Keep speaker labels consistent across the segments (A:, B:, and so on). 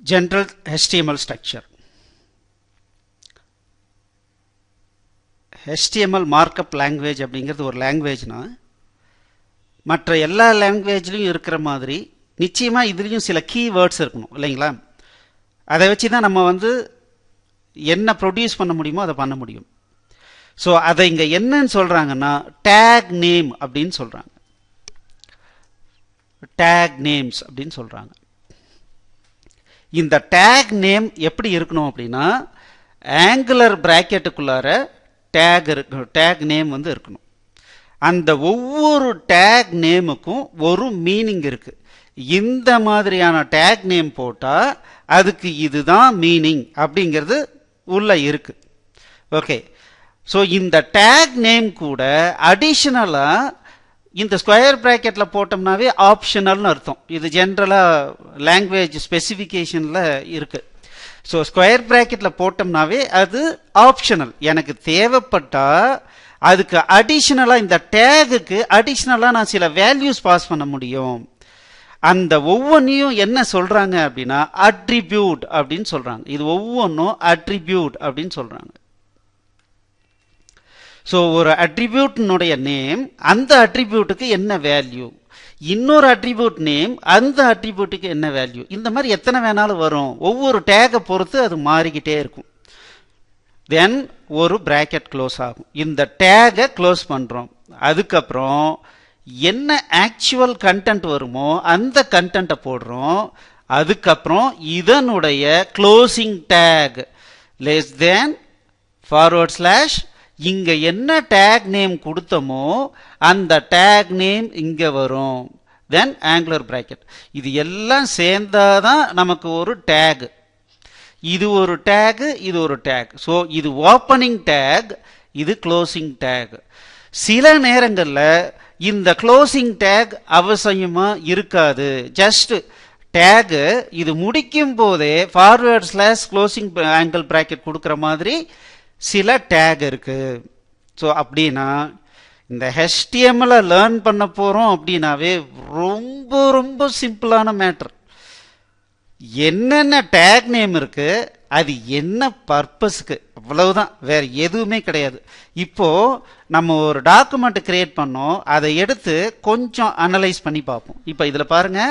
A: general HTML structure. HTML markup language அப்படிங்கிறது ஒரு லாங்குவேஜ்னா மற்ற எல்லா லாங்குவேஜ்லையும் இருக்கிற மாதிரி நிச்சயமாக இதுலேயும் சில கீவேர்ட்ஸ் இருக்கணும் இல்லைங்களா? அதை வச்சு தான் நம்ம என்ன ப்ரொடியூஸ் பண்ண முடியுமோ அதை பண்ண முடியும். ஸோ அதை இங்கே என்னன்னு சொல்கிறாங்கன்னா டேக் நேம் அப்படின்னு சொல்கிறாங்க. டேக் நேம்ஸ் அப்படின்னு சொல்கிறாங்க. இந்த டேக் நேம் எப்படி இருக்கணும் அப்படின்னா ஆங்குலர் பிராக்கெட்டுக்குள்ளார டேக் நேம் இருக்கணும். அந்த ஒவ்வொரு டேக் நேமுக்கும் ஒரு மீனிங் இருக்கு. இந்த மாதிரியான டேக் நேம் போட்டால் அதுக்கு இதுதான் மீனிங் அப்படிங்கிறது உள்ள இருக்கு. ஓகே, ஸோ இந்த டேக் நேம் கூட அடிஷனலாக இந்த ஸ்கொயர் பிராக்கெட்டில் போட்டோம்னாவே ஆப்ஷனல்னு அர்த்தம். இது ஜென்ரலாக லாங்குவேஜ் ஸ்பெசிஃபிகேஷனில் இருக்கு. ஸோ ஸ்கொயர் பிராக்கெட்டில் போட்டோம்னாவே அது ஆப்ஷனல். எனக்கு தேவைப்பட்டா அதுக்கு அடிஷனலாக இந்த டேகுக்கு அடிஷனலாக நான் சில வேல்யூஸ் பாஸ் பண்ண முடியும். அந்த ஒவ்வொன்றையும் என்ன சொல்கிறாங்க அப்படின்னா அட்ரிபியூட் அப்படின்னு சொல்கிறாங்க. இது ஒவ்வொன்றும் அட்ரிபியூட் அப்படின்னு சொல்கிறாங்க. ஸோ ஒரு அட்ரிபியூட்டினுடைய நேம், அந்த அட்ரிபியூட்டுக்கு என்ன வேல்யூ, இன்னொரு அட்ரிபியூட் நேம், அந்த அட்ரிபியூட்டுக்கு என்ன வேல்யூ, இந்த மாதிரி எத்தனை வேணாலும் வரும். ஒவ்வொரு டேகை பொறுத்து அது மாறிக்கிட்டே இருக்கும். தென் ஒரு பிராக்கெட் க்ளோஸ் ஆகும். இந்த டேகை க்ளோஸ் பண்ணுறோம். அதுக்கப்புறம் என்ன ஆக்சுவல் கண்டென்ட் வருமோ அந்த கண்டென்ட்டை போடுறோம். அதுக்கப்புறம் இதனுடைய closing take less than forward slash இங்க என்ன டேக் நேம் கொடுத்தோமோ அந்த டேக் நேம் இங்க வரும். தென் ஆங்குலர் பிராக்கெட். இது எல்லாம் சேர்ந்தாதான் நமக்கு ஒரு டேக். இது ஒரு டேக், இது ஒரு டேக். ஸோ இது ஓப்பனிங் டேக், இது க்ளோசிங் டேக். சில நேரங்களில் இந்த க்ளோசிங் டேக் அவசியமா இருக்காது. ஜஸ்ட் டேக் இது முடிக்கும் போதே forward slash closing angle bracket கொடுக்குற மாதிரி சில டேக் இருக்கு. ஸோ அப்படின்னா இந்த HTML லேர்ன் பண்ண போறோம் அப்படின்னாவே ரொம்ப ரொம்ப சிம்பிளான மேட்டர். என்னென்ன டேக் நேம் இருக்கு, அது என்ன பர்பஸ்க்கு, அவ்வளவுதான், வேற எதுவுமே கிடையாது. இப்போ நம்ம ஒரு டாக்குமெண்ட் கிரியேட் பண்ணோம், அதை எடுத்து கொஞ்சம் அனலைஸ் பண்ணி பார்ப்போம். இப்போ இதுல பாருங்க,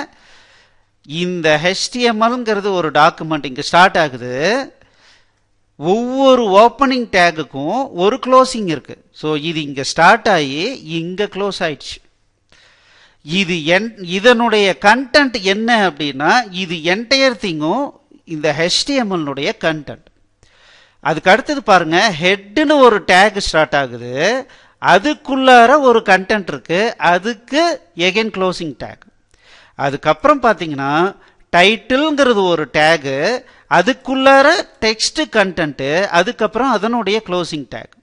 A: இந்த HTMLங்கிறது ஒரு டாக்குமெண்ட் இங்க ஸ்டார்ட் ஆகுது. ஒவ்வொரு ஓப்பனிங் டேகுக்கும் ஒரு க்ளோசிங் இருக்கு. ஸோ இது இங்க ஸ்டார்ட் ஆகி இங்க க்ளோஸ் ஆயிடுச்சு. இது இதனுடைய கண்டென்ட் என்ன அப்படின்னா இது என்டையர் திங்கும் இந்த HTML கண்டென்ட். அதுக்கு அடுத்தது பாருங்க, ஹெட்னு ஒரு டேக் ஸ்டார்ட் ஆகுது. அதுக்குள்ளார ஒரு கண்டென்ட் இருக்கு, அதுக்கு எகைன் க்ளோசிங் டேக். அதுக்கப்புறம் பார்த்தீங்கன்னா டைட்டில்ங்கிறது ஒரு டேகு, அதுக்குள்ளார டெக்ஸ்ட் கண்டென்ட், அதுக்கப்புறம் அதனுடைய க்ளோசிங் டேக்.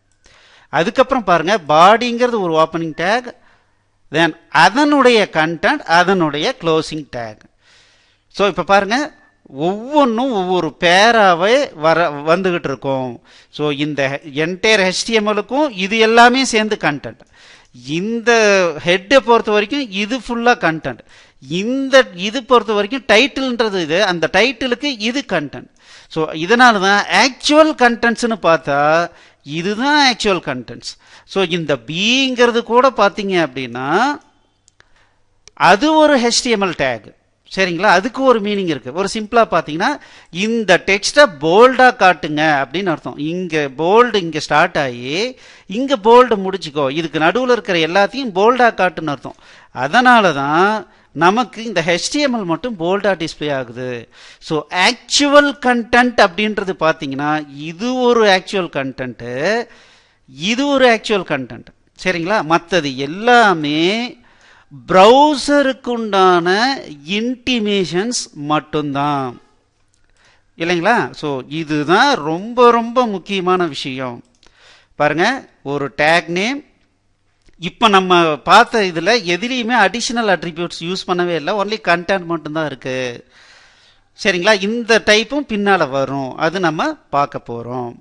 A: அதுக்கப்புறம் பாருங்க பாடிங்கிறது ஒரு ஓப்பனிங் டேக், தென் அதனுடைய கண்டென்ட், அதனுடைய க்ளோசிங் டேக். ஸோ இப்போ பாருங்க ஒவ்வொன்றும் ஒவ்வொரு பேராவே வந்துகிட்டு இருக்கும். ஸோ இந்த என்டையர் HTMLக்கும் இது எல்லாமே சேர்ந்து கண்டென்ட். இந்த ஹெட்டை பொறுத்த வரைக்கும் இது ஃபுல்லாக கண்டென்ட். இந்த இது பொறுத்த வரைக்கும் டைட்டில்ன்றது இது, அந்த டைட்டிலுக்கு இது கண்டென்ட். ஸோ இதனால தான் ஆக்சுவல் கண்டென்ட்ஸ்னு பார்த்தா இதுதான் ஆக்சுவல் கண்டென்ட்ஸ். ஸோ இந்த பிங்கிறது கூட பார்த்தீங்க அப்படின்னா அது ஒரு HTML டேக். சரிங்களா? அதுக்கு ஒரு மீனிங் இருக்கு. ஒரு சிம்பிளா பார்த்தீங்கன்னா இந்த டெக்ஸ்டை போல்டா காட்டுங்க அப்படின்னு அர்த்தம். இங்க போல்டு இங்க ஸ்டார்ட் ஆகி இங்க போல்டு முடிச்சுக்கோ, இதுக்கு நடுவில் இருக்கிற எல்லாத்தையும் போல்டா காட்டுன்னு அர்த்தம். அதனால தான் நமக்கு இந்த HTML மட்டும் போல்டா டிஸ்பிளே ஆகுது. ஸோ ஆக்சுவல் கண்டென்ட் அப்படின்றது பார்த்தீங்கன்னா இது ஒரு ஆக்சுவல் கண்டென்ட், இது ஒரு ஆக்சுவல் கண்டென்ட். சரிங்களா? மற்றது எல்லாமே ப்ரௌசருக்கு உண்டான இன்டிமேஷன்ஸ் மட்டும்தான், இல்லைங்களா? ஸோ இதுதான் ரொம்ப ரொம்ப முக்கியமான விஷயம். பாருங்க, ஒரு டேக் நேம். இப்போ நம்ம பார்த்த இதில் எதிலையுமே அடிஷனல் அட்ரிபியூட்ஸ் யூஸ் பண்ணவே இல்லை, ஒன்லி கண்டென்ட் மட்டும்தான் இருக்கு. சரிங்களா? இந்த டைப்பும் பின்னால் வரும், அது நம்ம பார்க்க போகிறோம்.